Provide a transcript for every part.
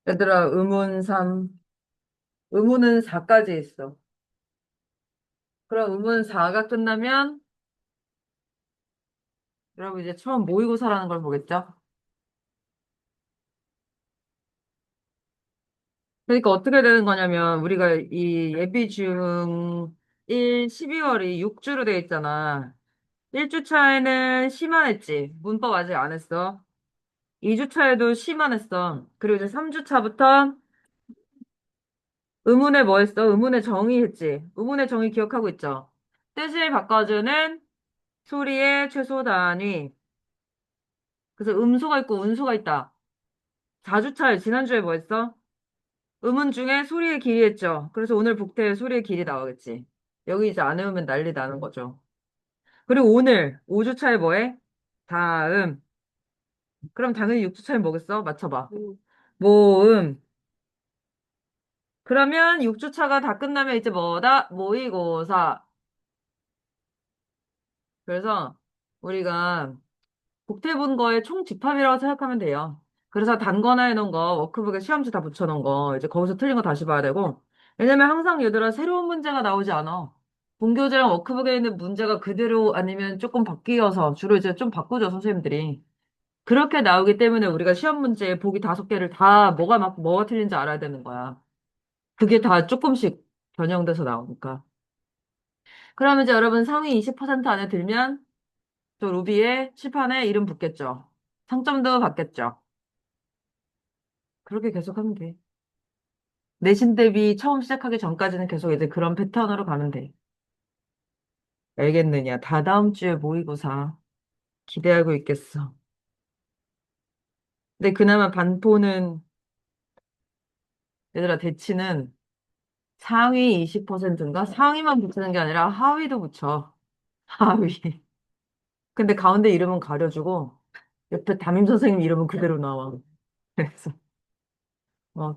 얘들아, 의문 3. 의문은 4까지 있어. 그럼 의문 4가 끝나면 여러분 이제 처음 모의고사라는 걸 보겠죠? 그러니까 어떻게 되는 거냐면 우리가 이 예비 중 1, 12월이 6주로 돼 있잖아. 1주 차에는 시만 했지. 문법 아직 안 했어. 2주 차에도 시만 했어. 그리고 이제 3주 차부터 의문에 뭐 했어? 의문의 정의 했지. 의문의 정의 기억하고 있죠? 뜻을 바꿔주는 소리의 최소 단위. 그래서 음수가 있고 운수가 있다. 4주차에 지난주에 뭐 했어? 음운 중에 소리의 길이 했죠. 그래서 오늘 북태의 소리의 길이 나오겠지. 여기 이제 안 외우면 난리 나는 거죠. 그리고 오늘 5주차에 뭐 해? 다음. 그럼 당연히 6주차에 뭐겠어? 맞춰봐. 모음. 그러면 6주차가 다 끝나면 이제 뭐다? 모의고사. 그래서 우리가 복태 본 거의 총 집합이라고 생각하면 돼요. 그래서 단거나 해놓은 거, 워크북에 시험지 다 붙여놓은 거, 이제 거기서 틀린 거 다시 봐야 되고. 왜냐면 항상 얘들아 새로운 문제가 나오지 않아. 본교재랑 워크북에 있는 문제가 그대로 아니면 조금 바뀌어서 주로 이제 좀 바꾸죠, 선생님들이. 그렇게 나오기 때문에 우리가 시험 문제 보기 5개를 다 뭐가 틀린지 알아야 되는 거야. 그게 다 조금씩 변형돼서 나오니까. 그러면 이제 여러분 상위 20% 안에 들면 또 루비의 칠판에 이름 붙겠죠. 상점도 받겠죠. 그렇게 계속 하면 돼. 내신 대비 처음 시작하기 전까지는 계속 이제 그런 패턴으로 가면 돼. 알겠느냐? 다다음 주에 모의고사 기대하고 있겠어. 근데 그나마 반포는 얘들아 대치는 상위 20%인가? 상위만 붙이는 게 아니라 하위도 붙여. 하위. 근데 가운데 이름은 가려주고 옆에 담임 선생님 이름은 그대로 나와. 그래서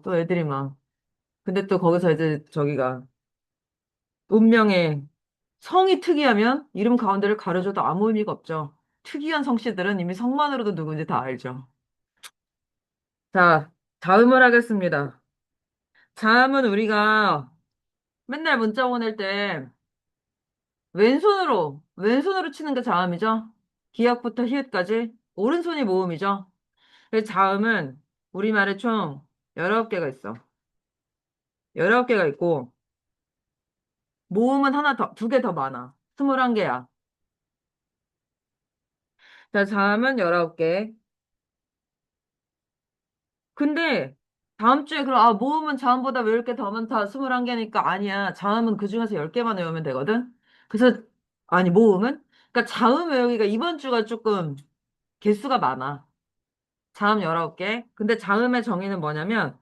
또 애들이 막 근데 또 거기서 이제 저기가 운명의 성이 특이하면 이름 가운데를 가려줘도 아무 의미가 없죠. 특이한 성씨들은 이미 성만으로도 누군지 다 알죠. 자, 다음을 하겠습니다. 다음은 우리가 맨날 문자 보낼 때 왼손으로 치는 게 자음이죠. 기역부터 히읗까지. 오른손이 모음이죠. 그래서 자음은 우리말에 총 19개가 있어. 19개가 있고, 모음은 하나 더, 2개 더 많아. 21개야. 자, 자음은 19개. 근데 다음 주에 그럼 모음은 자음보다 외울 게 더 많다. 21개니까 아니야. 자음은 그중에서 10개만 외우면 되거든. 그래서 아니 모음은 그러니까 자음 외우기가 이번 주가 조금 개수가 많아. 자음 19개. 근데 자음의 정의는 뭐냐면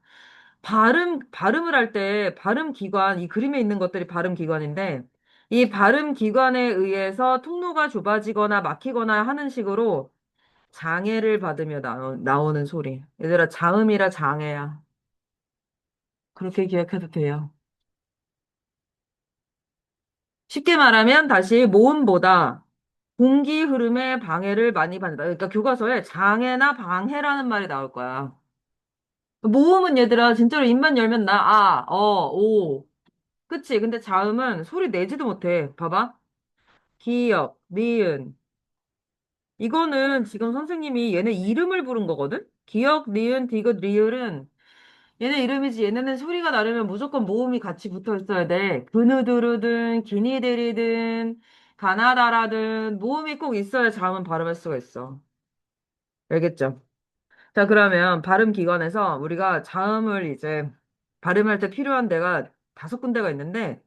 발음을 할 때 발음 기관 이 그림에 있는 것들이 발음 기관인데 이 발음 기관에 의해서 통로가 좁아지거나 막히거나 하는 식으로 장애를 받으며 나오는 소리. 얘들아 자음이라 장애야. 그렇게 기억해도 돼요. 쉽게 말하면 다시 모음보다 공기 흐름의 방해를 많이 받는다. 그러니까 교과서에 장애나 방해라는 말이 나올 거야. 모음은 얘들아 진짜로 입만 열면 나, 오. 그치? 근데 자음은 소리 내지도 못해. 봐봐. 기역, 니은. 이거는 지금 선생님이 얘네 이름을 부른 거거든? 기역, 니은, 디귿, 리을은 얘네 이름이지. 얘네는 소리가 나려면 무조건 모음이 같이 붙어 있어야 돼. 그누두르든, 기니데리든, 가나다라든, 모음이 꼭 있어야 자음은 발음할 수가 있어. 알겠죠? 자, 그러면 발음 기관에서 우리가 자음을 이제 발음할 때 필요한 데가 5군데가 있는데,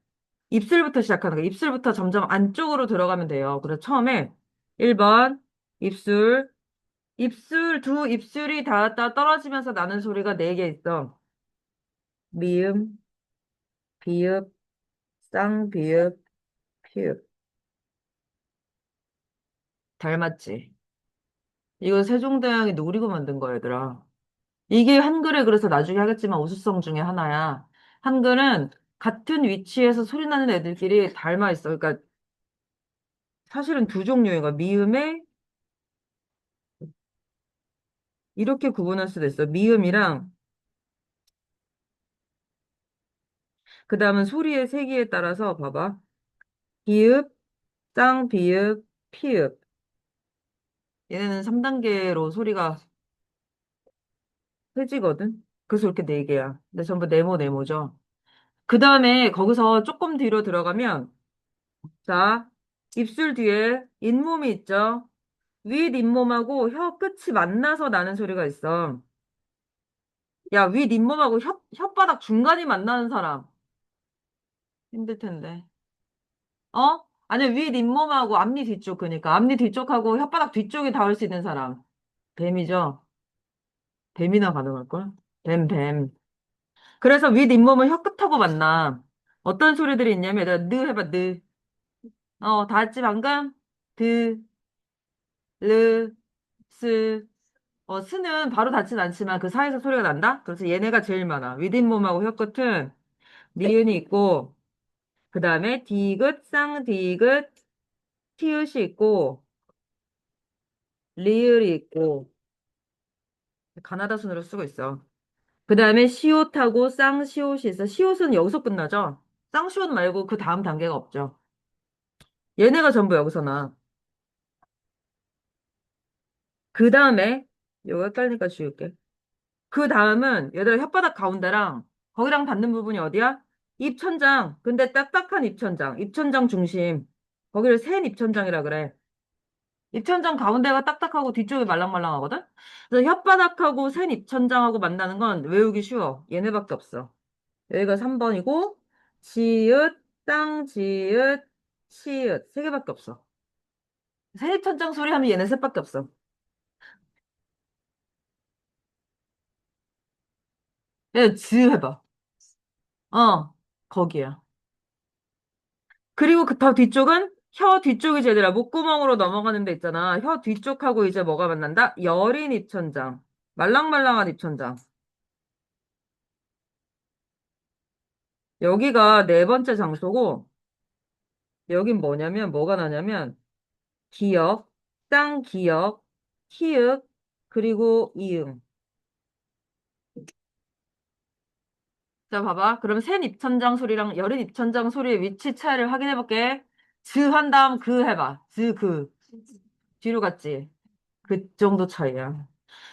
입술부터 시작하는 거. 입술부터 점점 안쪽으로 들어가면 돼요. 그래서 처음에 1번, 입술, 두 입술이 닿았다 떨어지면서 나는 소리가 4개 있어. 미음, 비읍, 쌍비읍, 피읍. 닮았지? 이거 세종대왕이 노리고 만든 거야, 얘들아. 이게 한글에 그래서 나중에 하겠지만 우수성 중에 하나야. 한글은 같은 위치에서 소리 나는 애들끼리 닮아 있어. 그러니까 사실은 두 종류가 미음에 이렇게 구분할 수도 있어. 미음이랑 그 다음은 소리의 세기에 따라서 봐봐. 비읍, 쌍비읍, 피읍. 얘네는 3단계로 소리가 세지거든. 그래서 이렇게 네 개야. 근데 전부 네모죠. 그 다음에 거기서 조금 뒤로 들어가면, 자, 입술 뒤에 잇몸이 있죠. 윗 잇몸하고 혀 끝이 만나서 나는 소리가 있어. 야, 윗 잇몸하고 혓바닥 중간이 만나는 사람. 힘들 텐데. 어? 아니, 윗 잇몸하고 앞니 뒤쪽, 그니까. 앞니 뒤쪽하고 혓바닥 뒤쪽이 닿을 수 있는 사람. 뱀이죠? 뱀이나 가능할걸? 뱀. 그래서 윗 잇몸은 혀 끝하고 만나. 어떤 소리들이 있냐면, 얘들아, 느 해봐, 느. 다 했지, 방금? 드, 르, 스. 스는 바로 닿진 않지만 그 사이에서 소리가 난다? 그래서 얘네가 제일 많아. 윗 잇몸하고 혀 끝은 니은이 있고, 그 다음에 디귿, 쌍디귿, 티읕이 있고, 리을이 있고, 가나다 순으로 쓰고 있어. 그 다음에 시옷하고 쌍시옷이 있어. 시옷은 여기서 끝나죠? 쌍시옷 말고 그 다음 단계가 없죠. 얘네가 전부 여기서 나. 그 다음에, 이거 헷갈리니까 지울게. 그 다음은 얘들아 혓바닥 가운데랑 거기랑 닿는 부분이 어디야? 입천장. 근데 딱딱한 입천장. 입천장 중심. 거기를 센 입천장이라 그래. 입천장 가운데가 딱딱하고 뒤쪽이 말랑말랑하거든? 그래서 혓바닥하고 센 입천장하고 만나는 건 외우기 쉬워. 얘네밖에 없어. 여기가 3번이고, 지읒, 땅지읒, 치읒. 세 개밖에 없어. 센 입천장 소리 하면 얘네 셋밖에 없어. 얘 즈 해봐. 거기야. 그리고 그 더 뒤쪽은 혀 뒤쪽이 제대로 목구멍으로 넘어가는 데 있잖아. 혀 뒤쪽하고 이제 뭐가 만난다? 여린 입천장. 말랑말랑한 입천장. 여기가 네 번째 장소고, 여긴 뭐냐면, 뭐가 나냐면, 기역, 쌍기역, 키읔, 그리고 이응. 자, 봐봐. 그럼 센 입천장 소리랑 여린 입천장 소리의 위치 차이를 확인해 볼게. 즈 한 다음 그 해봐. 즈, 그. 뒤로 갔지? 그 정도 차이야.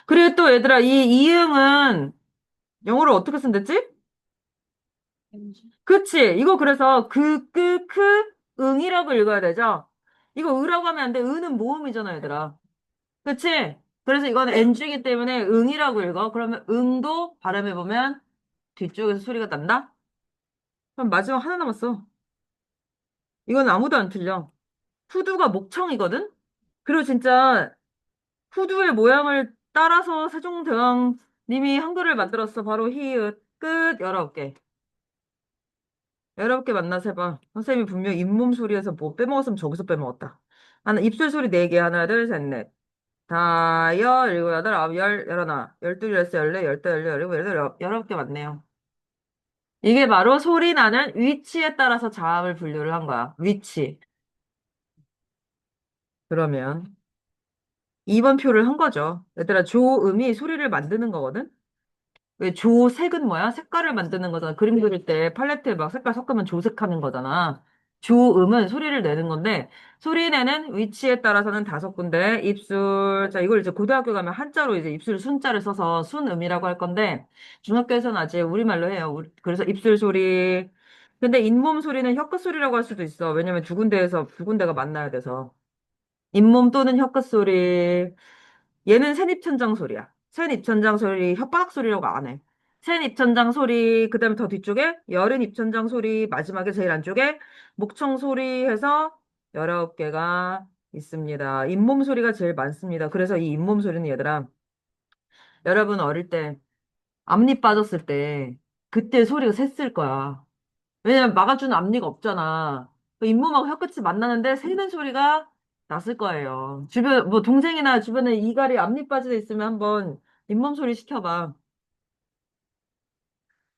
그리고 또 얘들아, 이 이응은 영어로 어떻게 쓴댔지? 그치? 이거 그래서 응이라고 읽어야 되죠? 이거 으라고 하면 안 돼. 으는 모음이잖아, 얘들아. 그치? 그래서 이건 NG이기 때문에 응이라고 읽어. 그러면 응도 발음해보면 뒤쪽에서 소리가 난다? 그럼 마지막 하나 남았어. 이건 아무도 안 틀려. 후두가 목청이거든? 그리고 진짜 후두의 모양을 따라서 세종대왕님이 한글을 만들었어. 바로 히읗, 끝, 19개. 19개 만나서 해봐. 선생님이 분명 잇몸 소리에서 뭐 빼먹었으면 저기서 빼먹었다. 하나, 입술 소리 4개. 하나, 둘, 셋, 넷. 다, 일곱, 여덟, 아홉, 열하나, 열둘, 열세, 열네, 열다, 열여, 열일곱, 열여덟, 19개 맞네요. 이게 바로 소리 나는 위치에 따라서 자음을 분류를 한 거야. 위치. 그러면 2번 표를 한 거죠. 얘들아, 조음이 소리를 만드는 거거든? 왜 조색은 뭐야? 색깔을 만드는 거잖아. 그림 그릴 때 팔레트에 막 색깔 섞으면 조색하는 거잖아. 조음은 소리를 내는 건데, 소리 내는 위치에 따라서는 5군데, 입술, 자, 이걸 이제 고등학교 가면 한자로 이제 입술 순자를 써서 순음이라고 할 건데, 중학교에서는 아직 우리말로 해요. 그래서 입술 소리. 근데 잇몸 소리는 혀끝 소리라고 할 수도 있어. 왜냐면 두 군데에서, 두 군데가 만나야 돼서. 잇몸 또는 혀끝 소리. 얘는 센입천장 소리야. 센입천장 소리, 혓바닥 소리라고 안 해. 센입천장 소리, 그 다음에 더 뒤쪽에 열은 입천장 소리, 마지막에 제일 안쪽에 목청 소리 해서 19개가 있습니다. 잇몸 소리가 제일 많습니다. 그래서 이 잇몸 소리는 얘들아, 여러분 어릴 때 앞니 빠졌을 때 그때 소리가 셌을 거야. 왜냐면 막아주는 앞니가 없잖아. 그 잇몸하고 혀끝이 만나는데 새는 소리가 났을 거예요. 주변, 뭐 동생이나 주변에 이갈이 앞니 빠져 있으면 한번 잇몸 소리 시켜봐.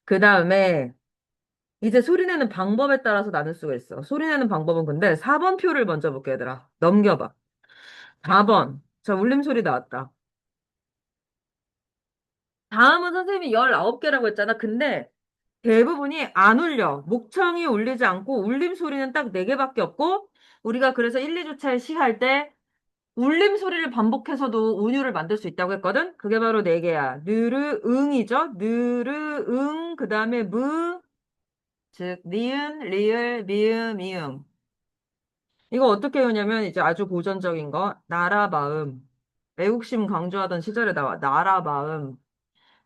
그 다음에 이제 소리 내는 방법에 따라서 나눌 수가 있어. 소리 내는 방법은 근데 4번 표를 먼저 볼게, 얘들아. 넘겨봐. 4번. 자, 울림소리 나왔다. 다음은 선생님이 19개라고 했잖아. 근데 대부분이 안 울려. 목청이 울리지 않고 울림 소리는 딱 네 개밖에 없고 우리가 그래서 1, 2주차에 시할 때 울림 소리를 반복해서도 운율을 만들 수 있다고 했거든? 그게 바로 네 개야. 느르, 응이죠? 느르, 응, 그 다음에 무, 즉, 니은, 리을, 미음, 미음. 이거 어떻게 외우냐면 이제 아주 고전적인 거. 나라 마음. 애국심 강조하던 시절에 나와. 나라 마음.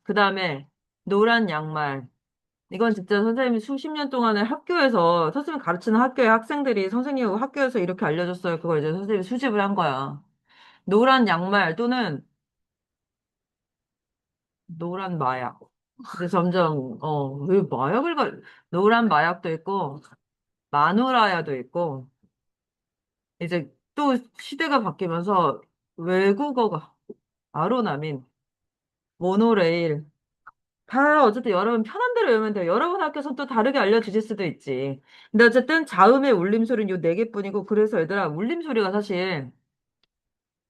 그 다음에 노란 양말. 이건 진짜 선생님이 수십 년 동안에 학교에서, 선생님 가르치는 학교의 학생들이 선생님 학교에서 이렇게 알려줬어요. 그걸 이제 선생님이 수집을 한 거야. 노란 양말 또는 노란 마약. 근데 점점, 왜 마약을 노란 마약도 있고, 마누라야도 있고, 이제 또 시대가 바뀌면서 외국어가, 아로나민, 모노레일, 다 어쨌든 여러분 편한 대로 외우면 돼요. 여러분 학교에서 또 다르게 알려주실 수도 있지. 근데 어쨌든 자음의 울림소리는 요 네 개뿐이고, 그래서 얘들아, 울림소리가 사실,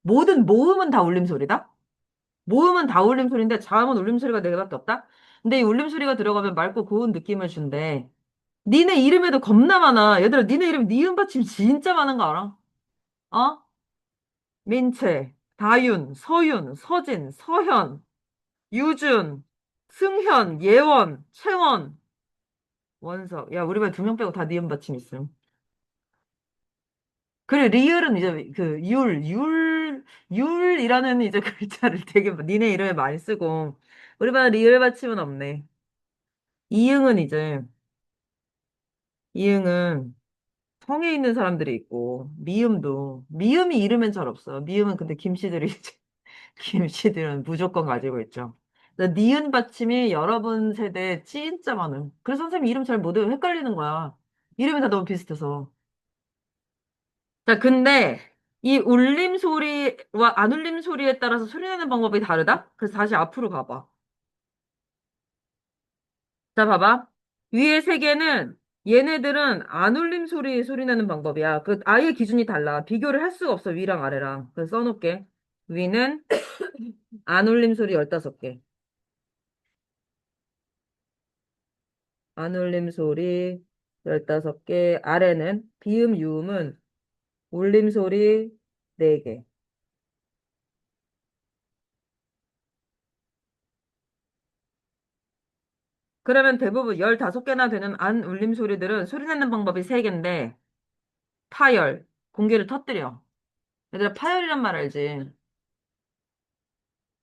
모든 모음은 다 울림소리다? 모음은 다 울림소리인데, 자음은 울림소리가 네 개밖에 없다? 근데 이 울림소리가 들어가면 맑고 고운 느낌을 준대. 니네 이름에도 겁나 많아. 얘들아, 니네 이름 니은 받침 진짜 많은 거 알아? 어? 민채, 다윤, 서윤, 서진, 서현, 유준, 승현, 예원, 채원, 원석. 야, 우리 반 두 명 빼고 다 니은 받침 있음. 그래, 리을은 이제 그 율이라는 이제 글자를 되게 니네 이름에 많이 쓰고 우리 반 리을 받침은 없네. 이응은 이제 이응은 성에 있는 사람들이 있고 미음도 미음이 이름엔 잘 없어. 미음은 근데 김씨들이 김씨들은 무조건 가지고 있죠. 그래서 니은 받침이 여러분 세대에 진짜 많음. 그래서 선생님 이름 잘 못 외워 헷갈리는 거야. 이름이 다 너무 비슷해서. 자, 근데 이 울림 소리와 안 울림 소리에 따라서 소리 내는 방법이 다르다? 그래서 다시 앞으로 가봐. 자, 봐봐. 위에 세 개는 얘네들은 안 울림 소리 내는 방법이야. 그 아예 기준이 달라. 비교를 할 수가 없어. 위랑 아래랑. 그래서 써놓을게. 위는 안 울림 소리 15개. 안 울림 소리 15개. 아래는 비음, 유음은 울림 소리 4개. 그러면 대부분 15개나 되는 안 울림 소리들은 소리 내는 방법이 3개인데, 파열, 공기를 터뜨려. 얘들아, 파열이란 말 알지?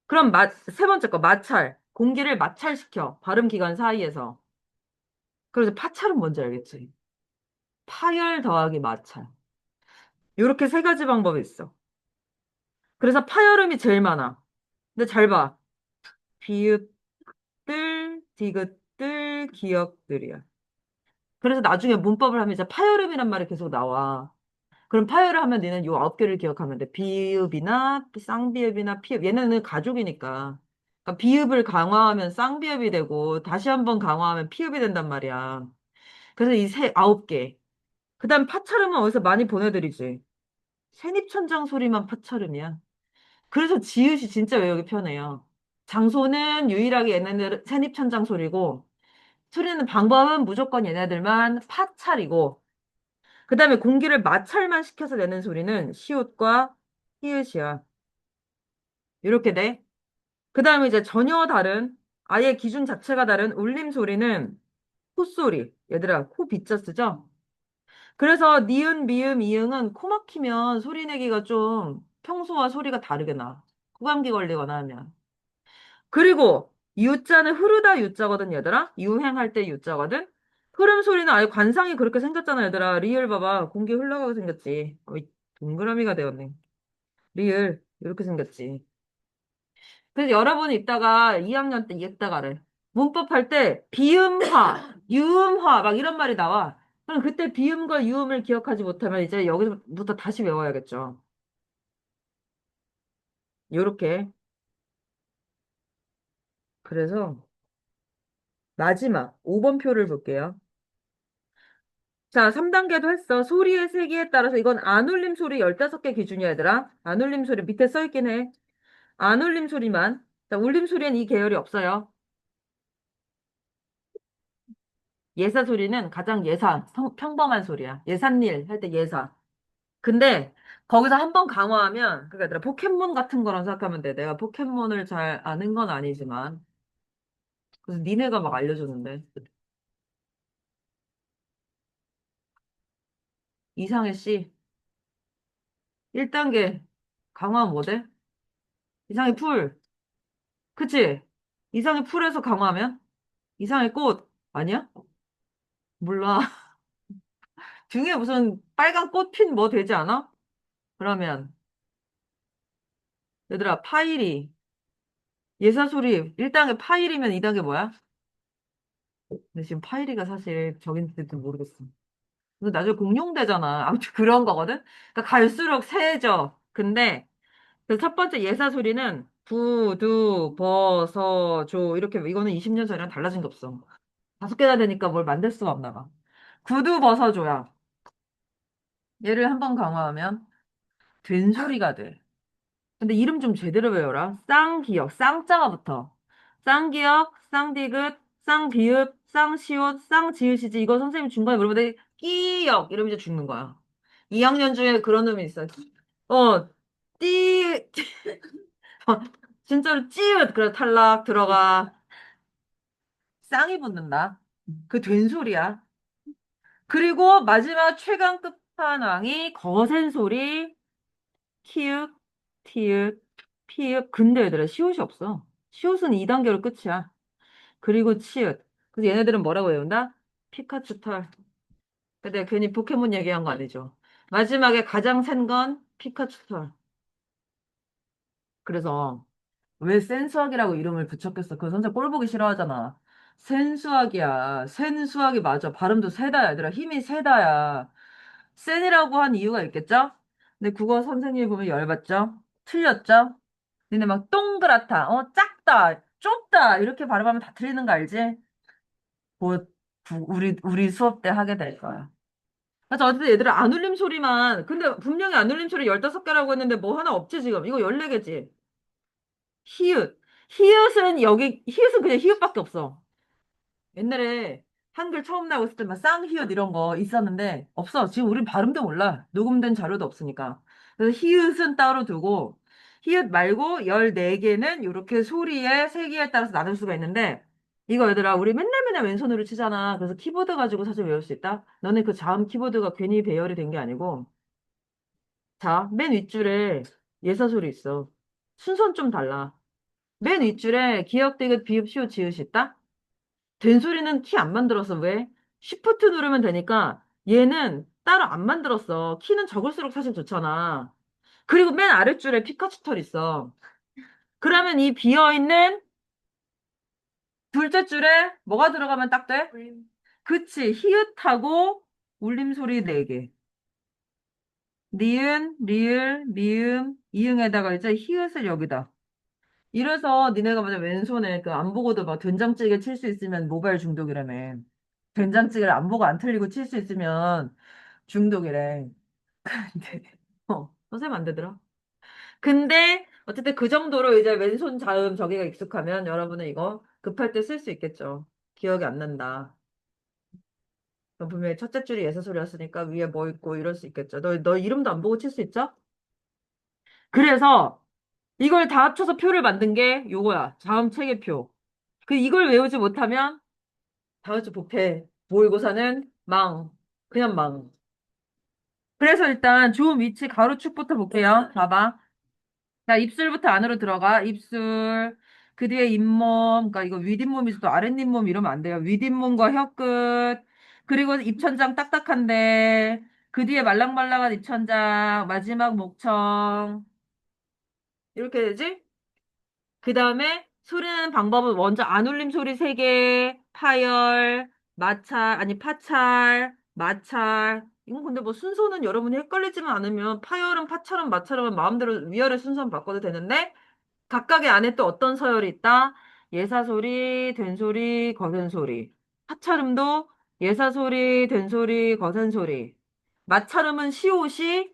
그럼 세 번째 거, 마찰. 공기를 마찰시켜. 발음 기관 사이에서. 그래서 파찰은 뭔지 알겠지? 파열 더하기 마찰. 이렇게 세 가지 방법이 있어. 그래서 파열음이 제일 많아. 근데 잘 봐. 비읍들, 디귿들, 기역들이야. 그래서 나중에 문법을 하면 이제 파열음이란 말이 계속 나와. 그럼 파열을 하면 너는 요 9개를 기억하면 돼. 비읍이나 쌍비읍이나 피읍. 얘네는 가족이니까. 그러니까 비읍을 강화하면 쌍비읍이 되고 다시 한번 강화하면 피읍이 된단 말이야. 그래서 이 9개. 그다음 파철음은 어디서 많이 보내드리지. 새잎천장 소리만 파철음이야. 그래서 지읒이 진짜 외우기 편해요. 장소는 유일하게 얘네들 새잎천장 소리고 소리는 방법은 무조건 얘네들만 파찰이고 그다음에 공기를 마찰만 시켜서 내는 소리는 시옷과 히읗이야. 이렇게 돼. 그다음에 이제 전혀 다른 아예 기준 자체가 다른 울림 소리는 콧소리. 얘들아, 코 비자 쓰죠? 그래서 니은, 미음, 이응은 코 막히면 소리 내기가 좀 평소와 소리가 다르게 나. 코감기 걸리거나 하면. 그리고 유자는 흐르다 유자거든, 얘들아. 유행할 때 유자거든. 흐름 소리는 아예 관상이 그렇게 생겼잖아, 얘들아. 리을 봐봐. 공기 흘러가게 생겼지. 동그라미가 되었네. 리을 이렇게 생겼지. 그래서 여러분이 이따가 2학년 때 이따가래. 문법 할 때 비음화, 유음화 막 이런 말이 나와. 그럼 그때 비음과 유음을 기억하지 못하면 이제 여기서부터 다시 외워야겠죠. 요렇게. 그래서 마지막 5번 표를 볼게요. 자, 3단계도 했어. 소리의 세기에 따라서 이건 안 울림 소리 15개 기준이야, 얘들아. 안 울림 소리 밑에 써 있긴 해. 안 울림 소리만. 자, 울림 소리엔 이 계열이 없어요. 예사 소리는 가장 평범한 소리야. 예산일 할 때 예사. 근데 거기서 한 번 강화하면, 그러니까 얘들아 포켓몬 같은 거랑 생각하면 돼. 내가 포켓몬을 잘 아는 건 아니지만. 그래서 니네가 막 알려줬는데. 이상해 씨. 1단계 강화하면 뭐 돼? 이상의 풀. 그치? 이상의 풀에서 강화하면? 이상의 꽃. 아니야? 몰라. 등에 무슨 빨간 꽃 핀 뭐 되지 않아? 그러면 얘들아 파이리. 예사소리 1단계 파이리면 2단계 뭐야? 근데 지금 파이리가 사실 적인지도 모르겠어. 근데 나중에 공룡되잖아. 아무튼 그런 거거든? 그러니까 갈수록 세져. 근데 그 첫 번째 예사소리는 부, 두, 버, 서, 조 이렇게 이거는 20년 전이랑 달라진 게 없어. 5개나 되니까 뭘 만들 수가 없나 봐. 구두, 버서, 조야. 얘를 한 번 강화하면 된소리가 돼. 근데 이름 좀 제대로 외워라. 쌍기역, 쌍자가 붙어. 쌍기역, 쌍디귿, 쌍비읍, 쌍시옷, 쌍지읒이지. 이거 선생님 중간에 물어보는데 끼역 이러면 이제 죽는 거야. 2학년 중에 그런 놈이 있어. 어, 띠, 진짜로 찌읒. 그래 탈락 들어가. 쌍이 붙는다. 그 된 소리야. 그리고 마지막 최강 끝판왕이 거센 소리. 키읔, 티읕, 피읕. 근데 얘들아, 시옷이 없어. 시옷은 2단계로 끝이야. 그리고 치읓. 그래서 얘네들은 뭐라고 외운다? 피카츄 털. 근데 괜히 포켓몬 얘기한 거 아니죠. 마지막에 가장 센 건 피카츄 털. 그래서 왜 센수학이라고 이름을 붙였겠어? 그 선생 꼴 보기 싫어하잖아. 센수학이야. 센수학이 맞아. 발음도 세다, 얘들아. 힘이 세다야. 센이라고 한 이유가 있겠죠? 근데 국어 선생님이 보면 열받죠? 틀렸죠? 근데 막 동그랗다, 작다, 좁다 이렇게 발음하면 다 틀리는 거 알지? 곧 우리 수업 때 하게 될 거야. 그래서 어쨌든 얘들아 안 울림 소리만 근데 분명히 안 울림 소리 15개라고 했는데 뭐 하나 없지 지금? 이거 14개지? 히읗. 히읗은 그냥 히읗밖에 없어. 옛날에 한글 처음 나왔을 때 막 쌍히읗 이런 거 있었는데 없어. 지금 우린 발음도 몰라. 녹음된 자료도 없으니까. 그래서 히읗은 따로 두고 히읗 말고 14개는 이렇게 소리의 세기에 따라서 나눌 수가 있는데 이거 얘들아 우리 맨날 맨날 왼손으로 치잖아. 그래서 키보드 가지고 사실 외울 수 있다. 너네 그 자음 키보드가 괜히 배열이 된 게 아니고 자, 맨 윗줄에 예사 소리 있어. 순서는 좀 달라. 맨 윗줄에 기역, 디귿, 비읍, 시옷, 지읒이 있다. 된소리는 키 안 만들었어. 왜? 쉬프트 누르면 되니까 얘는 따로 안 만들었어. 키는 적을수록 사실 좋잖아. 그리고 맨 아랫줄에 피카츄 털 있어. 그러면 이 비어있는 둘째 줄에 뭐가 들어가면 딱 돼? 그치. 히읗하고 울림소리 4개. 니은, 리을, 미음, 이응에다가 이제 히읗을 여기다. 이래서 니네가 만약 왼손에 그 안 보고도 막 된장찌개 칠 수 있으면 모바일 중독이라며. 된장찌개를 안 보고 안 틀리고 칠 수 있으면 중독이래. 근데, 선생님 안 되더라. 근데, 어쨌든 그 정도로 이제 왼손 자음 저기가 익숙하면 여러분은 이거 급할 때 쓸 수 있겠죠. 기억이 안 난다. 그럼 분명히 첫째 줄이 예사소리였으니까 위에 뭐 있고 이럴 수 있겠죠. 너 이름도 안 보고 칠 수 있죠? 그래서 이걸 다 합쳐서 표를 만든 게 요거야. 자음 체계표. 이걸 외우지 못하면 다음 주 복회. 모의고사는 망. 그냥 망. 그래서 일단 좋은 위치 가로축부터 볼게요. 봐봐. 자, 입술부터 안으로 들어가. 입술. 그 뒤에 잇몸. 그러니까 이거 윗잇몸이지 또 아랫잇몸 이러면 안 돼요. 윗잇몸과 혀끝. 그리고 입천장 딱딱한데. 그 뒤에 말랑말랑한 입천장. 마지막 목청. 이렇게 되지? 그 다음에 소리 내는 방법은 먼저 안 울림 소리 3개, 파열, 마찰, 아니 파찰, 마찰. 이건 근데 뭐 순서는 여러분이 헷갈리지만 않으면 파열은 파찰은 마찰은 마음대로 위아래 순서는 바꿔도 되는데 각각의 안에 또 어떤 서열이 있다? 예사소리, 된소리, 거센소리. 파찰음도 예사소리, 된소리, 거센소리. 마찰음은 시옷이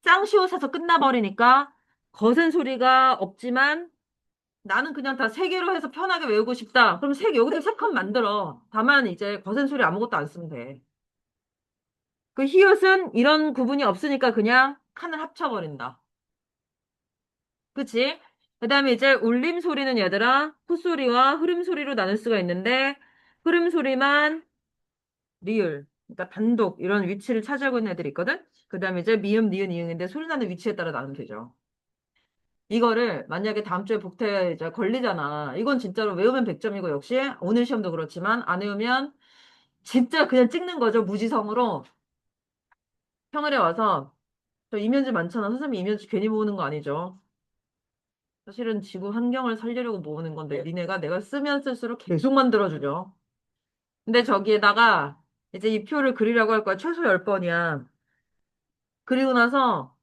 쌍시옷에서 끝나버리니까 거센소리가 없지만 나는 그냥 다 세 개로 해서 편하게 외우고 싶다. 그럼 세 개, 여기다 세 칸 만들어. 다만 이제 거센 소리 아무것도 안 쓰면 돼. 그 히읗은 이런 구분이 없으니까 그냥 칸을 합쳐버린다. 그치? 그 다음에 이제 울림 소리는 얘들아, 콧소리와 흐름 소리로 나눌 수가 있는데, 흐름 소리만 리을, 그러니까 단독, 이런 위치를 차지하고 있는 애들이 있거든? 그 다음에 이제 미음, 니은, 이응인데 소리 나는 위치에 따라 나누면 되죠. 이거를 만약에 다음 주에 복태에 이제 걸리잖아. 이건 진짜로 외우면 100점이고 역시 오늘 시험도 그렇지만 안 외우면 진짜 그냥 찍는 거죠. 무지성으로. 평일에 와서 저 이면지 많잖아. 선생님 이면지 괜히 모으는 거 아니죠. 사실은 지구 환경을 살리려고 모으는 건데 니네가 내가 쓰면 쓸수록 계속 만들어주죠. 근데 저기에다가 이제 이 표를 그리라고 할 거야. 최소 10번이야. 그리고 나서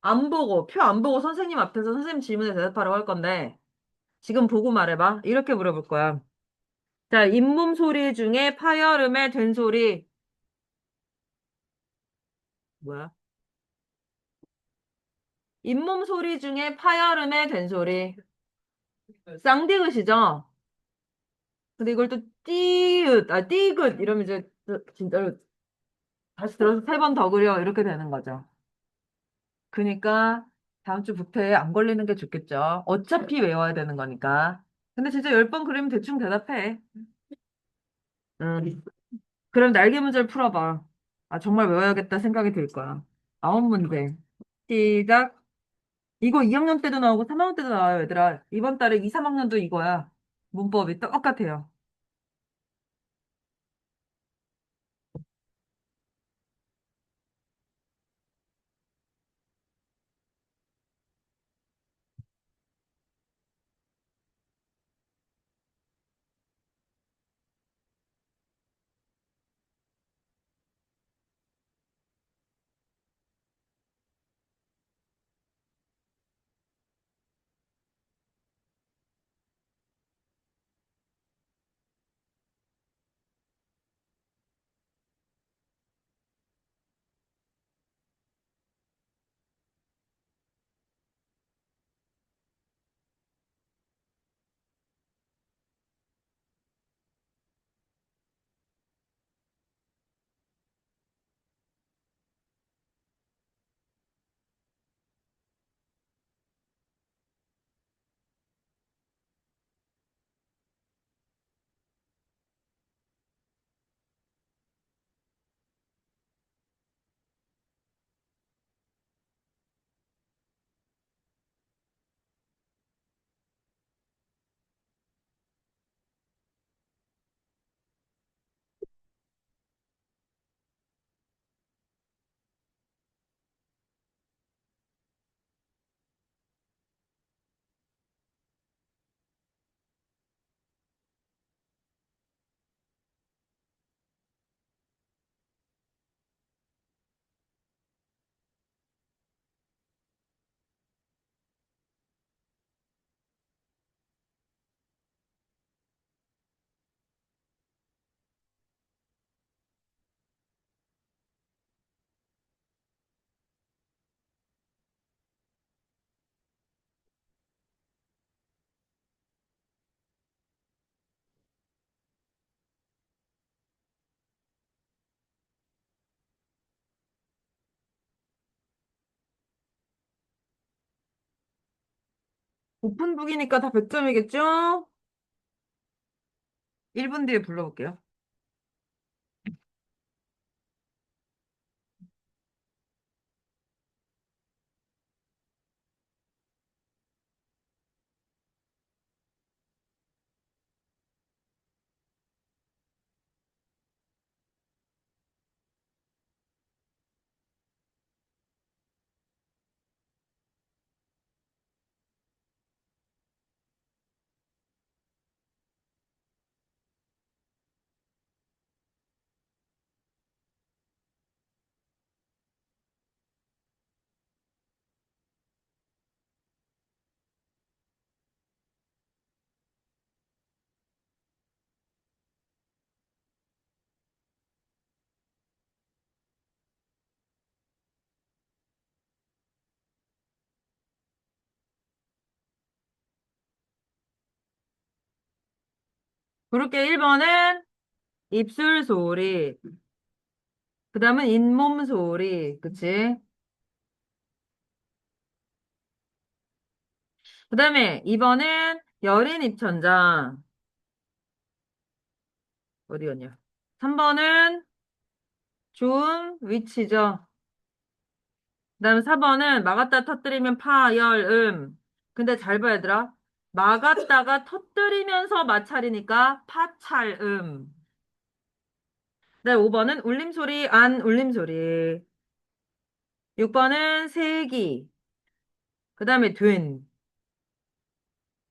안 보고 표 안 보고 선생님 앞에서 선생님 질문에 대답하라고 할 건데 지금 보고 말해봐. 이렇게 물어볼 거야. 자, 잇몸 소리 중에 파열음의 된 소리 뭐야? 잇몸 소리 중에 파열음의 된 소리 쌍디귿이죠? 근데 이걸 또 띠읒, 띠귿 이러면 이제 진짜로 다시 들어서 세 번 더 그려 이렇게 되는 거죠. 그러니까 다음 주 부패에 안 걸리는 게 좋겠죠. 어차피 외워야 되는 거니까. 근데 진짜 10번 그리면 대충 대답해. 응. 그럼 날개 문제를 풀어봐. 아, 정말 외워야겠다 생각이 들 거야. 9문제. 시작. 이거 2학년 때도 나오고 3학년 때도 나와요, 얘들아. 이번 달에 2, 3학년도 이거야. 문법이 똑같아요. 오픈북이니까 다 100점이겠죠? 1분 뒤에 불러볼게요. 그렇게 1번은 입술 소리, 그 다음은 잇몸 소리, 그치? 그 다음에 2번은 여린 입천장, 어디였냐? 3번은 좋은 위치죠. 그 다음에 4번은 막았다 터뜨리면 파열음. 근데 잘 봐야 얘들아. 막았다가 터뜨리면서 마찰이니까 파찰음. 네, 5번은 울림소리, 안 울림소리. 6번은 세기. 그 다음에 된.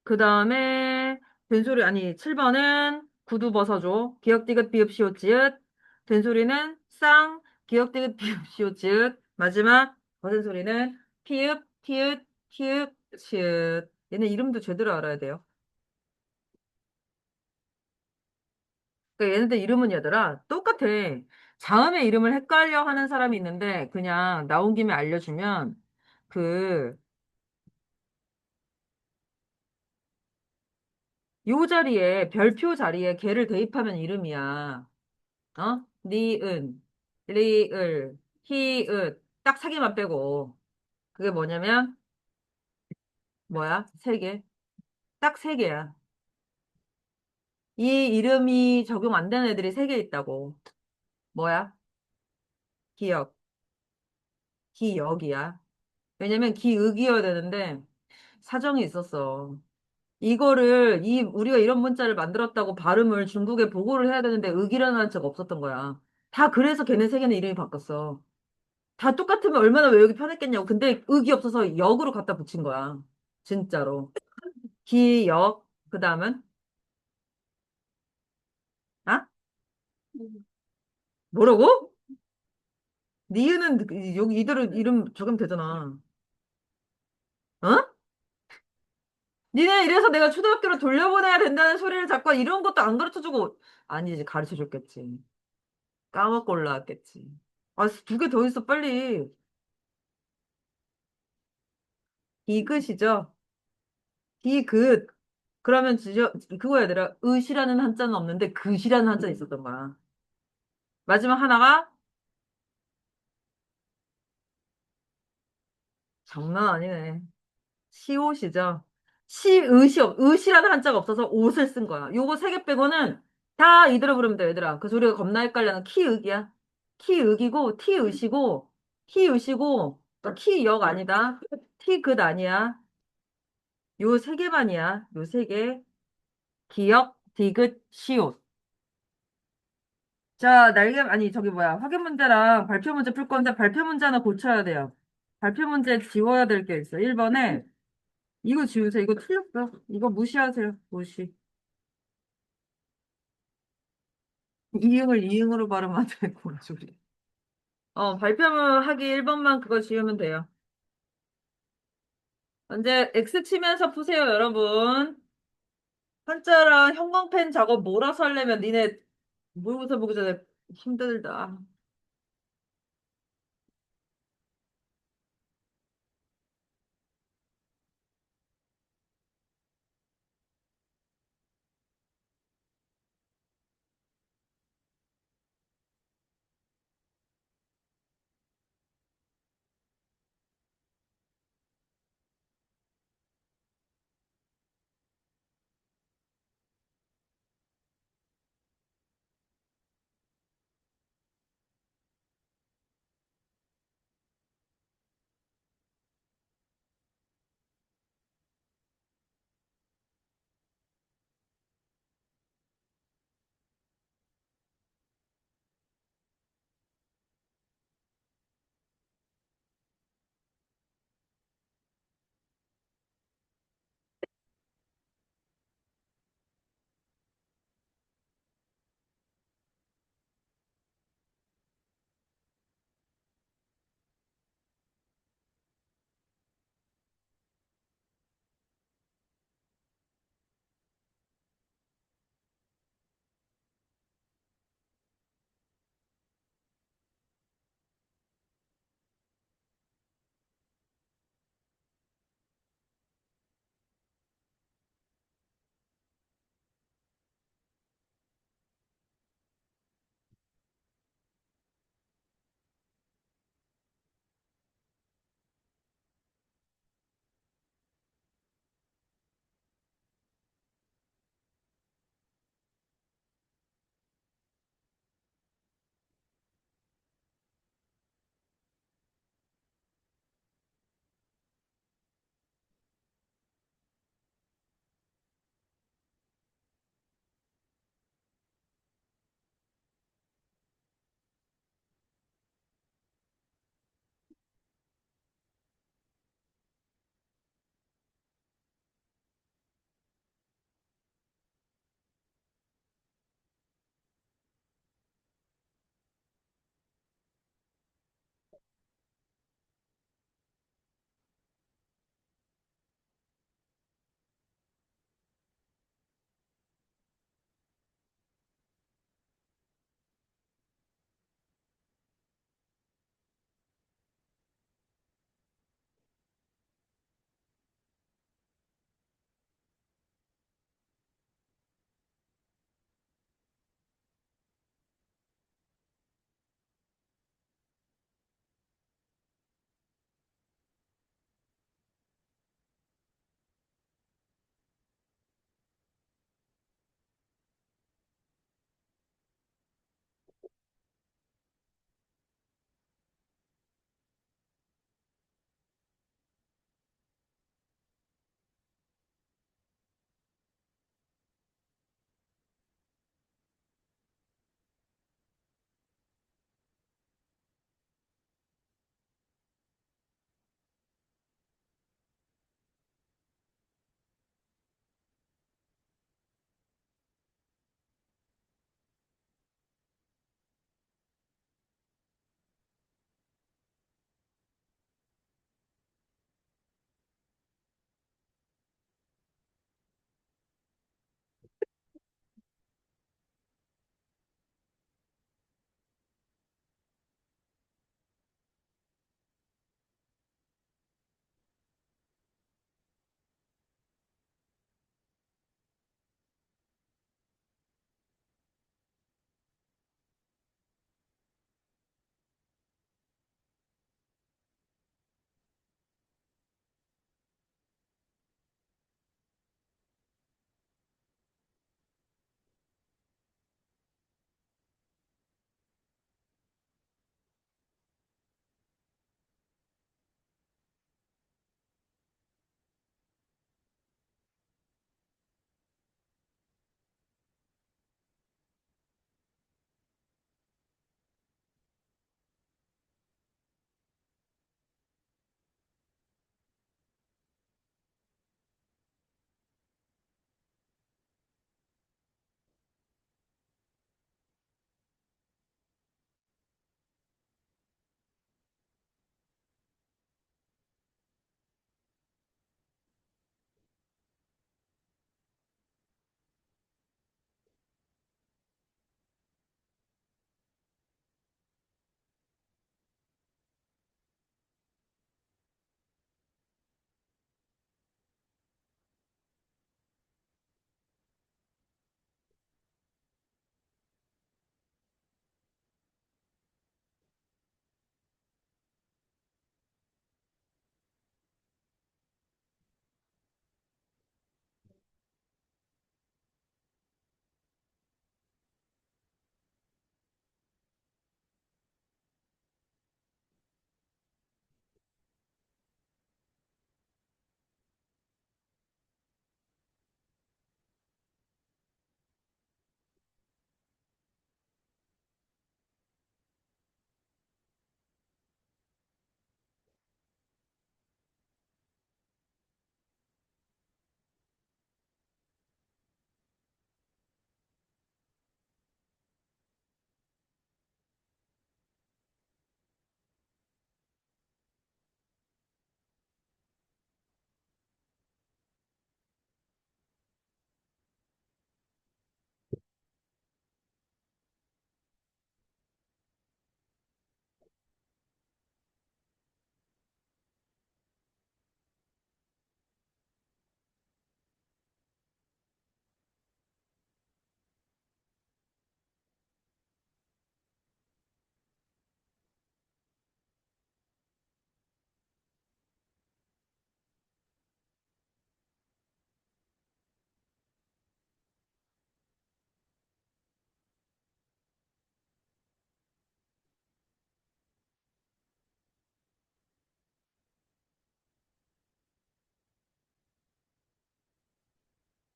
그 다음에 된소리, 아니, 7번은 구두 벗어줘. 기역, 디귿, 비읍, 시옷, 지읒. 된소리는 쌍, 기역, 디귿, 비읍, 시옷, 지읒. 마지막 거센 소리는 피읍, 티읕, 티읕, 시읒. 얘네 이름도 제대로 알아야 돼요. 그러니까 얘네들 이름은 얘들아 똑같아. 자음의 이름을 헷갈려 하는 사람이 있는데 그냥 나온 김에 알려주면 그 요 자리에 별표 자리에 개를 대입하면 이름이야. 어? 니은, 리을, 히읗 딱 세 개만 빼고 그게 뭐냐면 뭐야? 세 개. 딱 세 개야. 이 이름이 적용 안 되는 애들이 세 개 있다고. 뭐야? 기역, 기역이야. 왜냐면 기읍이어야 되는데 사정이 있었어. 이거를 우리가 이런 문자를 만들었다고 발음을 중국에 보고를 해야 되는데 의기라는 한자가 없었던 거야. 다 그래서 걔네 세 개는 이름이 바뀌었어. 다 똑같으면 얼마나 외우기 편했겠냐고. 근데 의기 없어서 역으로 갖다 붙인 거야. 진짜로. 기역. 그 다음은 아? 뭐라고? 니은은 여기 이대로 이름 적으면 되잖아. 어? 니네 이래서 내가 초등학교로 돌려보내야 된다는 소리를 자꾸 이런 것도 안 가르쳐주고 아니지 가르쳐줬겠지. 까먹고 올라왔겠지. 아, 두 개 더 있어, 빨리. 디귿이죠? 디귿. 그러면 진짜, 그거 얘들아, 의시라는 한자는 없는데, 글이라는 한자는 있었던 거야. 마지막 하나가, 장난 아니네. 시옷이죠? 의시라는 한자가 없어서 옷을 쓴 거야. 요거 세 개 빼고는 다 이대로 부르면 돼, 얘들아. 그래서 우리가 겁나 헷갈려는 키읔이야. 키읔이고, 티의시고, 키의시고, 키역 아니다. 티귿 아니야. 요 세 개만이야. 요 세 개. 기역, 디귿, 시옷. 자, 아니, 저기 뭐야. 확인 문제랑 발표 문제 풀 건데, 발표 문제 하나 고쳐야 돼요. 발표 문제 지워야 될 게 있어. 1번에, 이거 지우세요. 이거 틀렸어. 이거 무시하세요. 무시. 이응을 이응으로 발음하면 되고, 소리. 발표문 하기 1번만 그거 지우면 돼요. 이제 X 치면서 푸세요, 여러분. 한자랑 형광펜 작업 몰아서 하려면 니네 모의고사 보기 전에 힘들다.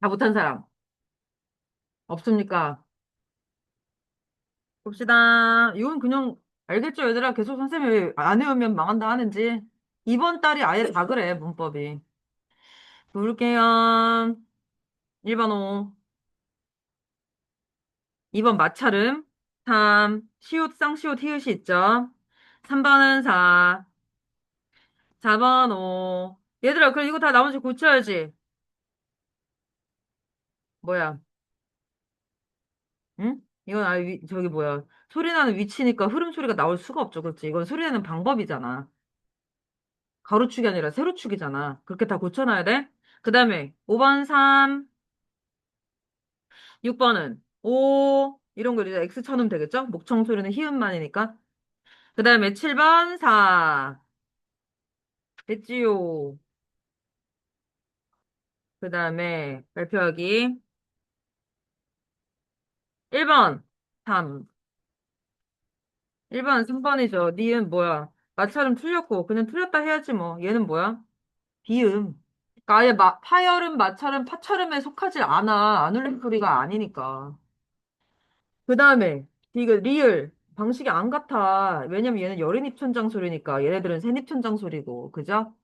다 못한 사람. 없습니까? 봅시다. 이건 그냥, 알겠죠, 얘들아? 계속 선생님이 안 외우면 망한다 하는지. 이번 달이 아예 다 그래, 문법이. 볼게요. 1번 오. 2번 마찰음. 3. 시옷, 쌍시옷, 히읗이 있죠? 3번은 4. 4번 오. 얘들아, 그럼 이거 다 나머지 고쳐야지. 뭐야? 응? 이건 저기 뭐야. 소리 나는 위치니까 흐름 소리가 나올 수가 없죠. 그렇지? 이건 소리 내는 방법이잖아. 가로축이 아니라 세로축이잖아. 그렇게 다 고쳐놔야 돼? 그 다음에 5번 3, 6번은 5, 이런 거 이제 X 쳐놓으면 되겠죠? 목청 소리는 히읗만이니까. 그 다음에 7번 4, 됐지요. 그 다음에 발표하기 1번 3, 1번 3번이죠. 니은 뭐야? 마찰은 틀렸고 그냥 틀렸다 해야지 뭐. 얘는 뭐야? 비음. 그러니까 아예 파열음, 마찰음, 파철음에 속하지 않아. 안 울린 소리가 아니니까. 그 다음에 이거 리을 방식이 안 같아. 왜냐면 얘는 열인 입천장 소리니까 얘네들은 센 입천장 소리고, 그죠?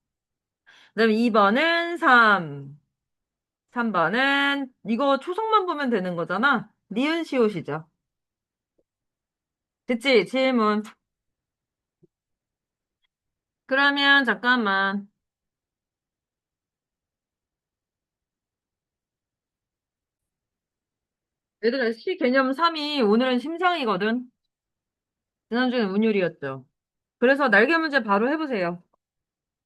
그다음에 2번은 3, 3번은 이거 초성만 보면 되는 거잖아. 니은 시옷이죠. 됐지? 질문. 그러면 잠깐만. 얘들아 시 개념 3이 오늘은 심상이거든. 지난주에는 운율이었죠. 그래서 날개 문제 바로 해보세요.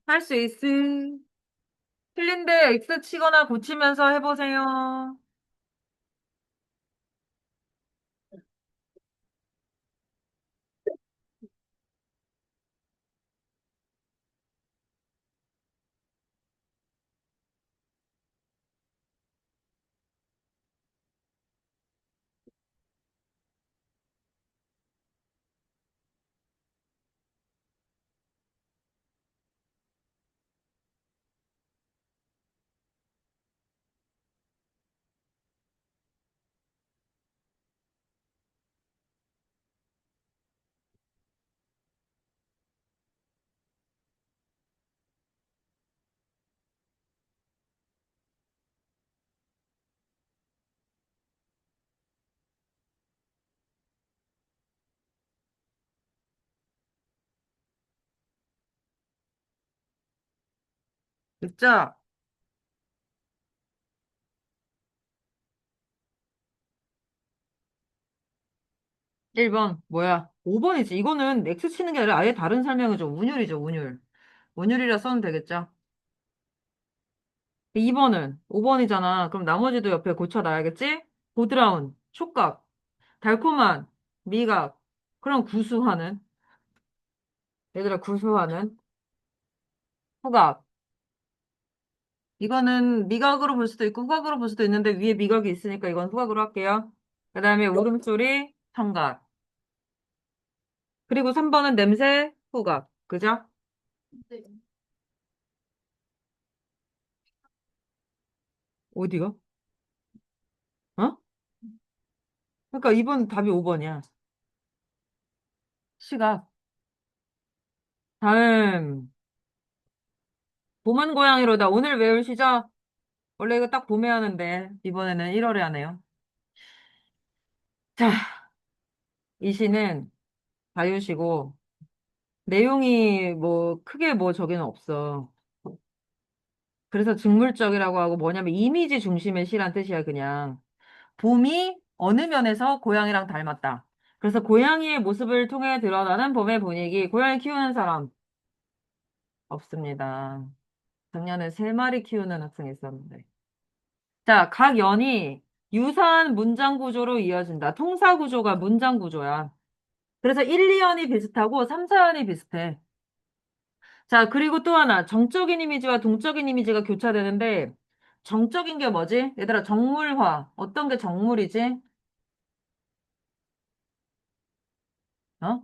할 수 있음. 틀린데 X 치거나 고치면서 해보세요. 진짜 1번 뭐야? 5번이지. 이거는 X 치는 게 아니라 아예 다른 설명이죠. 운율이죠, 운율. 운율이라 써도 되겠죠? 2번은 5번이잖아. 그럼 나머지도 옆에 고쳐놔야겠지? 보드라운, 촉각, 달콤한, 미각, 그럼 구수하는, 얘들아 구수하는, 후각. 이거는 미각으로 볼 수도 있고 후각으로 볼 수도 있는데 위에 미각이 있으니까 이건 후각으로 할게요. 그 다음에 울음소리, 청각. 그리고 3번은 냄새, 후각. 그죠? 네. 어디가? 어? 그러니까 이번 답이 5번이야. 시각. 다음. 봄은 고양이로다. 오늘 외울 시죠? 원래 이거 딱 봄에 하는데, 이번에는 1월에 하네요. 자, 이 시는 자유시고, 내용이 뭐, 크게 뭐 저기는 없어. 그래서 직물적이라고 하고 뭐냐면 이미지 중심의 시란 뜻이야, 그냥. 봄이 어느 면에서 고양이랑 닮았다. 그래서 고양이의 모습을 통해 드러나는 봄의 분위기, 고양이 키우는 사람 없습니다. 작년에 3마리 키우는 학생이 있었는데. 자, 각 연이 유사한 문장 구조로 이어진다. 통사 구조가 문장 구조야. 그래서 1, 2연이 비슷하고 3, 4연이 비슷해. 자, 그리고 또 하나. 정적인 이미지와 동적인 이미지가 교차되는데, 정적인 게 뭐지? 얘들아, 정물화. 어떤 게 정물이지? 어?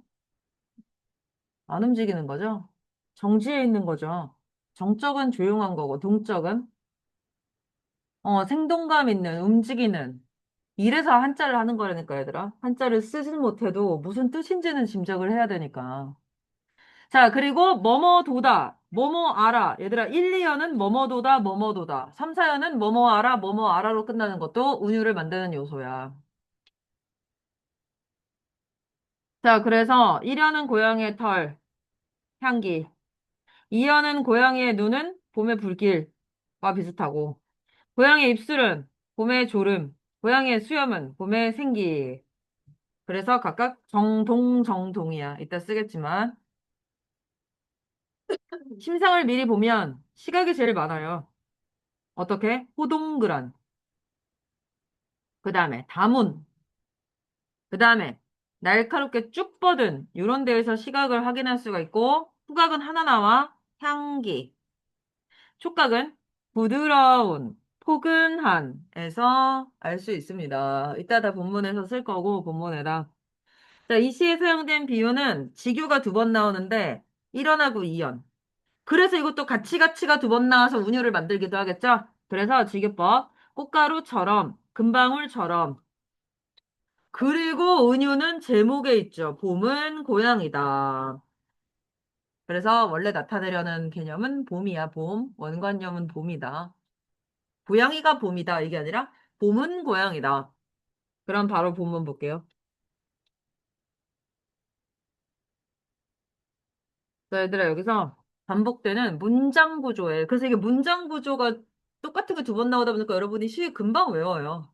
안 움직이는 거죠? 정지해 있는 거죠. 정적은 조용한 거고, 동적은? 생동감 있는, 움직이는. 이래서 한자를 하는 거라니까, 얘들아. 한자를 쓰진 못해도 무슨 뜻인지는 짐작을 해야 되니까. 자, 그리고 뭐뭐도다, 뭐뭐 알아. 얘들아, 1, 2연은 뭐뭐도다, 뭐뭐도다. 3, 4연은 뭐뭐 알아, 뭐뭐 알아로 끝나는 것도 운율을 만드는 요소야. 자, 그래서 1연은 고양이의 털, 향기. 2연은 고양이의 눈은 봄의 불길과 비슷하고. 고양이의 입술은 봄의 졸음. 고양이의 수염은 봄의 생기. 그래서 각각 정동, 정동이야. 이따 쓰겠지만. 심상을 미리 보면 시각이 제일 많아요. 어떻게? 호동그란. 그 다음에 다문. 그 다음에 날카롭게 쭉 뻗은 이런 데에서 시각을 확인할 수가 있고 후각은 하나 나와 향기. 촉각은 부드러운, 포근한에서 알 수 있습니다. 이따 다 본문에서 쓸 거고 본문에다. 자, 이 시에 사용된 비유는 직유가 두 번 나오는데 1연하고 2연. 그래서 이것도 같이가 두 번 나와서 운율을 만들기도 하겠죠? 그래서 직유법 꽃가루처럼 금방울처럼 그리고 은유는 제목에 있죠. 봄은 고양이다. 그래서 원래 나타내려는 개념은 봄이야, 봄. 원관념은 봄이다. 고양이가 봄이다. 이게 아니라 봄은 고양이다. 그럼 바로 본문 볼게요. 자, 얘들아, 여기서 반복되는 문장 구조에 그래서 이게 문장 구조가 똑같은 게 두 번 나오다 보니까 여러분이 시에 금방 외워요.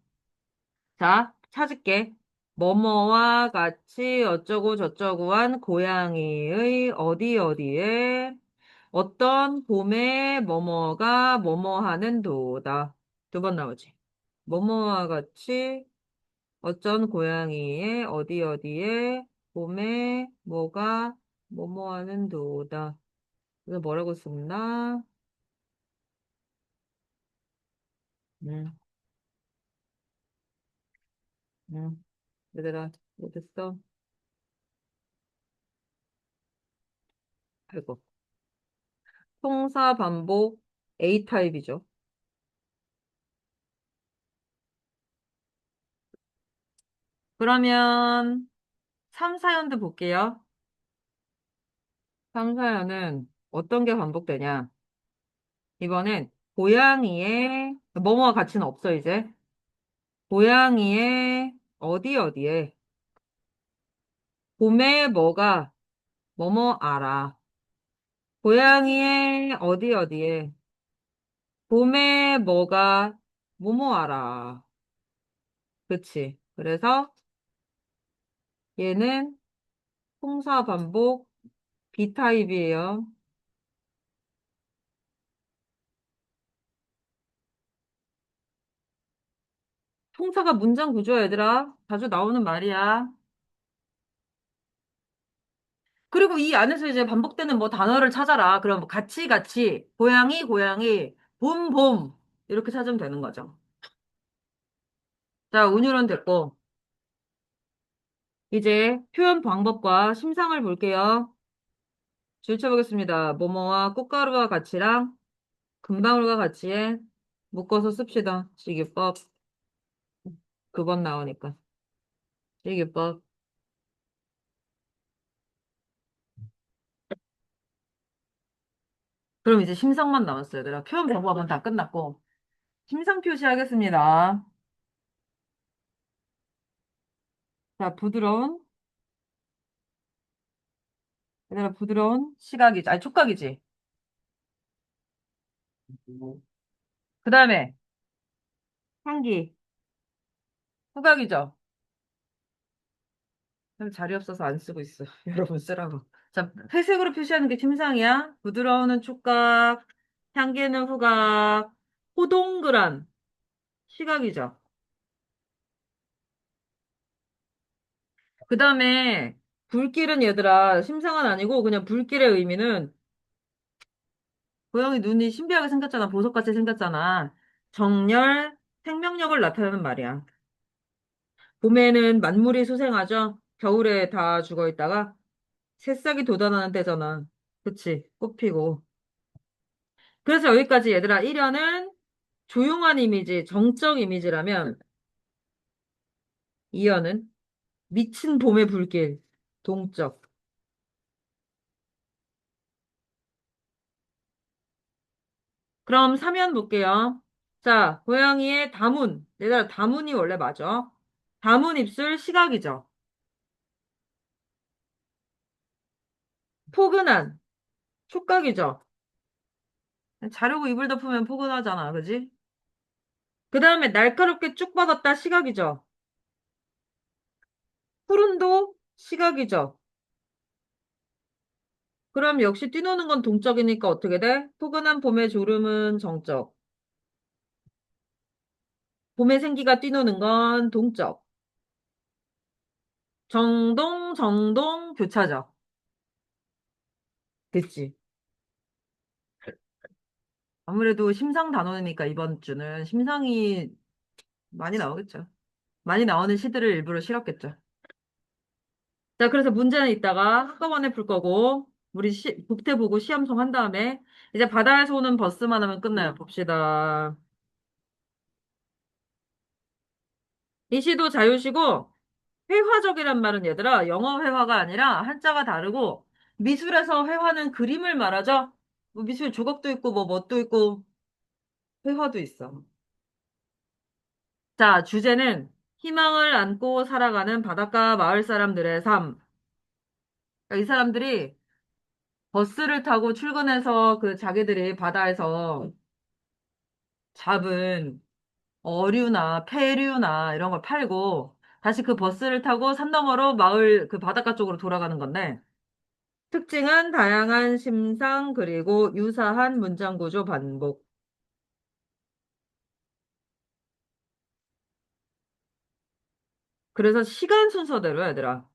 자, 찾을게. 뭐뭐와 같이 어쩌고 저쩌고 한 고양이의 어디 어디에 어떤 봄에 뭐뭐가 뭐뭐 하는 도다. 두 번 나오지. 뭐뭐와 같이 어쩐 고양이의 어디 어디에 봄에 뭐가 뭐뭐 하는 도다. 그래서 뭐라고 썼나? 음, 음. 얘들아, 못했어? 아이고. 통사 반복 A타입이죠. 그러면 3, 4연도 볼게요. 3, 4연은 어떤 게 반복되냐? 이번엔 고양이의 뭐뭐와 같이는 없어 이제. 고양이의 어디 어디에 봄에 뭐가 뭐뭐 알아. 고양이의 어디 어디에 봄에 뭐가 뭐뭐 알아. 그치? 그래서 얘는 통사 반복 B타입이에요. 통사가 문장 구조야, 얘들아. 자주 나오는 말이야. 그리고 이 안에서 이제 반복되는 뭐 단어를 찾아라. 그럼 뭐 같이, 고양이, 봄. 이렇게 찾으면 되는 거죠. 자, 운율은 됐고. 이제 표현 방법과 심상을 볼게요. 줄쳐보겠습니다. 뭐뭐와 꽃가루와 같이랑 금방울과 같이에 묶어서 씁시다. 시기법. 9번 나오니까. 시기법. 그럼 이제 심상만 남았어요, 얘들아. 표현 방법은 다 끝났고. 심상 표시하겠습니다. 자, 얘들아, 부드러운 시각이지. 아니, 촉각이지. 그 다음에 향기, 후각이죠. 좀 자리 없어서 안 쓰고 있어. 여러분 쓰라고. 자, 회색으로 표시하는 게 침상이야. 부드러운 촉각, 향기는 후각, 호동그란 시각이죠. 그 다음에 불길은 얘들아, 심상은 아니고 그냥 불길의 의미는 고양이 눈이 신비하게 생겼잖아. 보석같이 생겼잖아. 정열, 생명력을 나타내는 말이야. 봄에는 만물이 소생하죠. 겨울에 다 죽어 있다가 새싹이 돋아나는 때잖아. 그치? 꽃 피고. 그래서 여기까지 얘들아 1년은 조용한 이미지, 정적 이미지라면 이어는 미친 봄의 불길, 동적. 그럼 3면 볼게요. 자, 고양이의 다문. 얘들아, 다문이 원래 맞아. 다문 입술 시각이죠. 포근한, 촉각이죠. 자려고 이불 덮으면 포근하잖아, 그지? 그 다음에 날카롭게 쭉 뻗었다 시각이죠. 푸른도 시각이죠. 그럼 역시 뛰노는 건 동적이니까 어떻게 돼? 포근한 봄의 졸음은 정적. 봄의 생기가 뛰노는 건 동적. 정동, 교차적. 됐지? 아무래도 심상 단원이니까 이번 주는 심상이 많이 나오겠죠. 많이 나오는 시들을 일부러 실었겠죠. 자, 그래서 문제는 이따가 한꺼번에 풀 거고, 우리 국태 보고 시험송 한 다음에, 이제 바다에서 오는 버스만 하면 끝나요. 봅시다. 이 시도 자유시고, 회화적이란 말은 얘들아, 영어 회화가 아니라 한자가 다르고, 미술에서 회화는 그림을 말하죠? 뭐 미술 조각도 있고, 뭐 뭣도 있고, 회화도 있어. 자, 주제는 희망을 안고 살아가는 바닷가 마을 사람들의 삶. 그러니까 이 사람들이 버스를 타고 출근해서 그 자기들이 바다에서 잡은 어류나 폐류나 이런 걸 팔고 다시 그 버스를 타고 산 너머로 마을 그 바닷가 쪽으로 돌아가는 건데 특징은 다양한 심상 그리고 유사한 문장 구조 반복. 그래서 시간 순서대로 얘들아.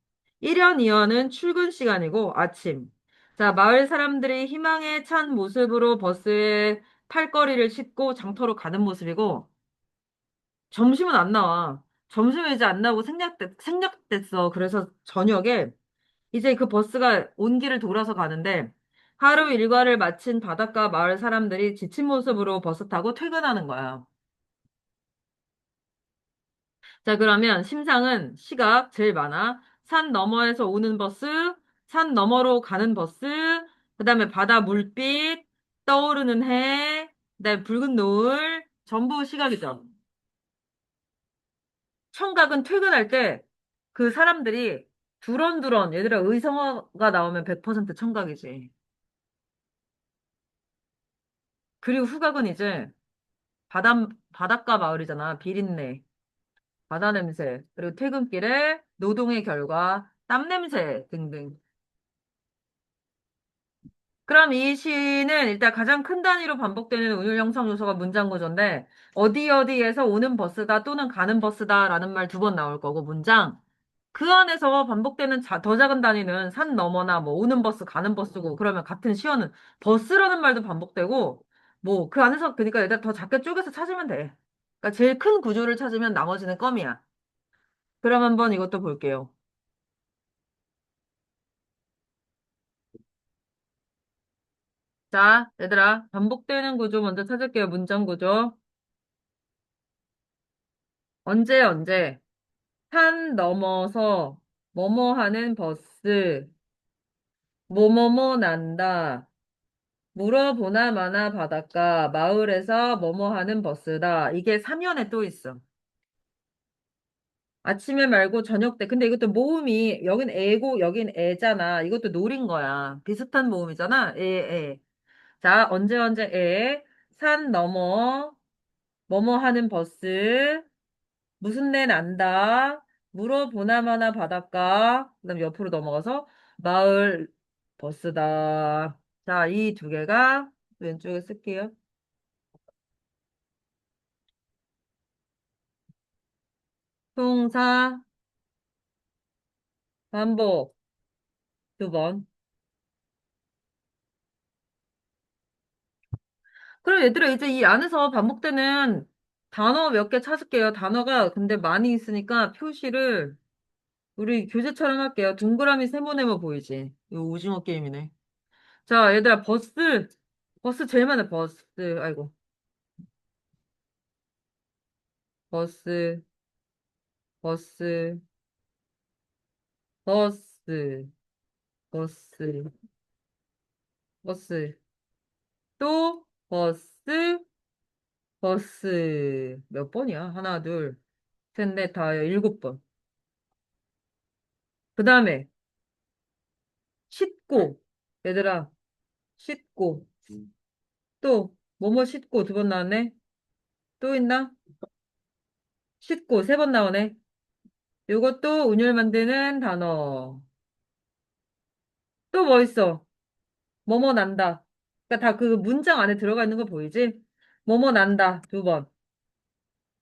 1연, 2연은 출근 시간이고 아침. 자, 마을 사람들이 희망에 찬 모습으로 버스에 팔걸이를 싣고 장터로 가는 모습이고 점심은 안 나와. 점심은 이제 안 나오고 생략됐어. 그래서 저녁에 이제 그 버스가 온 길을 돌아서 가는데 하루 일과를 마친 바닷가 마을 사람들이 지친 모습으로 버스 타고 퇴근하는 거야. 자, 그러면 심상은 시각 제일 많아. 산 너머에서 오는 버스, 산 너머로 가는 버스, 그다음에 바다 물빛, 떠오르는 해, 그다음에 붉은 노을, 전부 시각이죠. 청각은 퇴근할 때 그 사람들이 두런두런 얘들아 의성어가 나오면 100% 청각이지. 그리고 후각은 이제 바닷가 마을이잖아. 비린내, 바다 냄새, 그리고 퇴근길에 노동의 결과, 땀 냄새 등등. 그럼 이 시는 일단 가장 큰 단위로 반복되는 운율 형성 요소가 문장 구조인데 어디 어디에서 오는 버스다 또는 가는 버스다라는 말 두 번 나올 거고 문장 그 안에서 반복되는 더 작은 단위는 산 너머나 뭐 오는 버스 가는 버스고 그러면 같은 시어는 버스라는 말도 반복되고 뭐 그 안에서 그러니까 얘들 더 작게 쪼개서 찾으면 돼. 그러니까 제일 큰 구조를 찾으면 나머지는 껌이야. 그럼 한번 이것도 볼게요. 자, 얘들아 반복되는 구조 먼저 찾을게요. 문장 구조. 언제 산 넘어서 뭐뭐 하는 버스 뭐뭐뭐 난다. 물어보나 마나 바닷가, 마을에서 뭐뭐 하는 버스다. 이게 3연에 또 있어. 아침에 말고 저녁 때. 근데 이것도 모음이, 여긴 애고, 여긴 애잖아. 이것도 노린 거야. 비슷한 모음이잖아. 애. 자, 언제 애. 산 넘어, 뭐뭐 하는 버스, 무슨 내 난다. 물어보나 마나 바닷가. 그다음 옆으로 넘어가서 마을 버스다. 자, 이 두 개가 왼쪽에 쓸게요. 동사 반복 두 번. 그럼 얘들아 이제 이 안에서 반복되는 단어 몇 개 찾을게요. 단어가 근데 많이 있으니까 표시를 우리 교재처럼 할게요. 동그라미 세모네모 보이지? 이거 오징어 게임이네. 자, 얘들아 버스 제일 많아 버스. 아이고. 버스, 버스, 버스, 버스, 버스. 또 버스, 버스. 몇 번이야? 하나, 둘, 셋, 넷, 다, 일곱 번. 그 다음에 싣고. 얘들아, 싣고. 또, 뭐뭐 싣고 두 번 나왔네? 또 있나? 싣고 세 번 나오네. 요것도 운율 만드는 단어. 또 뭐 있어? 뭐뭐 난다. 그러니까 다 그 문장 안에 들어가 있는 거 보이지? 뭐뭐 난다. 두 번.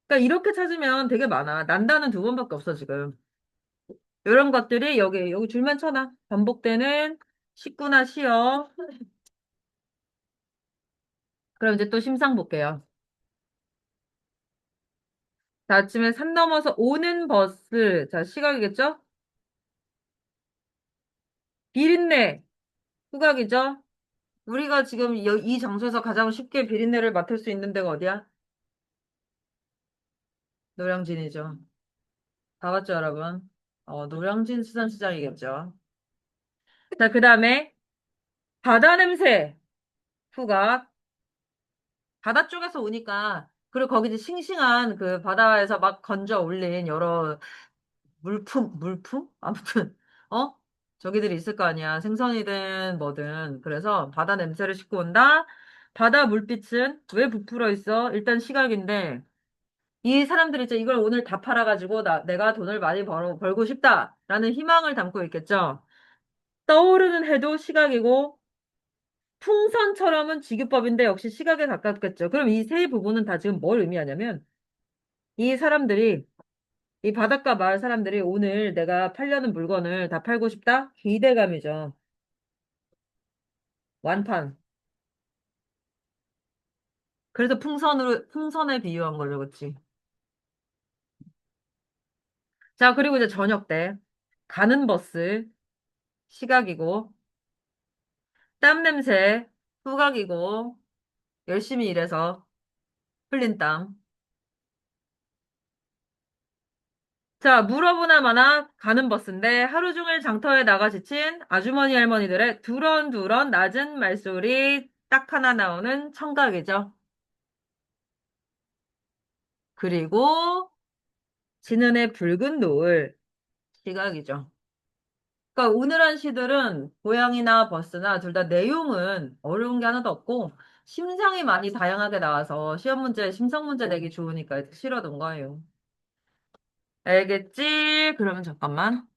그러니까 이렇게 찾으면 되게 많아. 난다는 두 번밖에 없어, 지금. 이런 것들이 여기 줄만 쳐놔. 반복되는 식구나 시어. 그럼 이제 또 심상 볼게요. 자, 아침에 산 넘어서 오는 버스. 자, 시각이겠죠? 비린내. 후각이죠? 우리가 지금 이 장소에서 가장 쉽게 비린내를 맡을 수 있는 데가 어디야? 노량진이죠. 다 봤죠, 여러분? 노량진 수산시장이겠죠. 자, 그 다음에 바다 냄새. 후각. 바다 쪽에서 오니까, 그리고 거기 이제 싱싱한 그 바다에서 막 건져 올린 여러 물품? 아무튼, 어? 저기들이 있을 거 아니야. 생선이든 뭐든. 그래서 바다 냄새를 싣고 온다. 바다 물빛은 왜 부풀어 있어? 일단 시각인데, 이 사람들이 이제 이걸 오늘 다 팔아가지고 내가 돈을 많이 벌고 싶다라는 희망을 담고 있겠죠. 떠오르는 해도 시각이고, 풍선처럼은 직유법인데 역시 시각에 가깝겠죠. 그럼 이 세 부분은 다 지금 뭘 의미하냐면, 이 사람들이 이 바닷가 마을 사람들이 오늘 내가 팔려는 물건을 다 팔고 싶다? 기대감이죠. 완판. 그래서 풍선에 비유한 거죠, 그치? 자, 그리고 이제 저녁 때 가는 버스 시각이고, 땀 냄새 후각이고, 열심히 일해서 흘린 땀. 자, 물어보나 마나 가는 버스인데 하루 종일 장터에 나가 지친 아주머니 할머니들의 두런두런 낮은 말소리 딱 하나 나오는 청각이죠. 그리고 지는 해 붉은 노을 시각이죠. 그러니까 오늘 한 시들은 고양이나 버스나 둘 다 내용은 어려운 게 하나도 없고 심상이 많이 다양하게 나와서 시험 문제, 심성 문제 내기 좋으니까 실어둔 거예요. 알겠지? 그러면 잠깐만.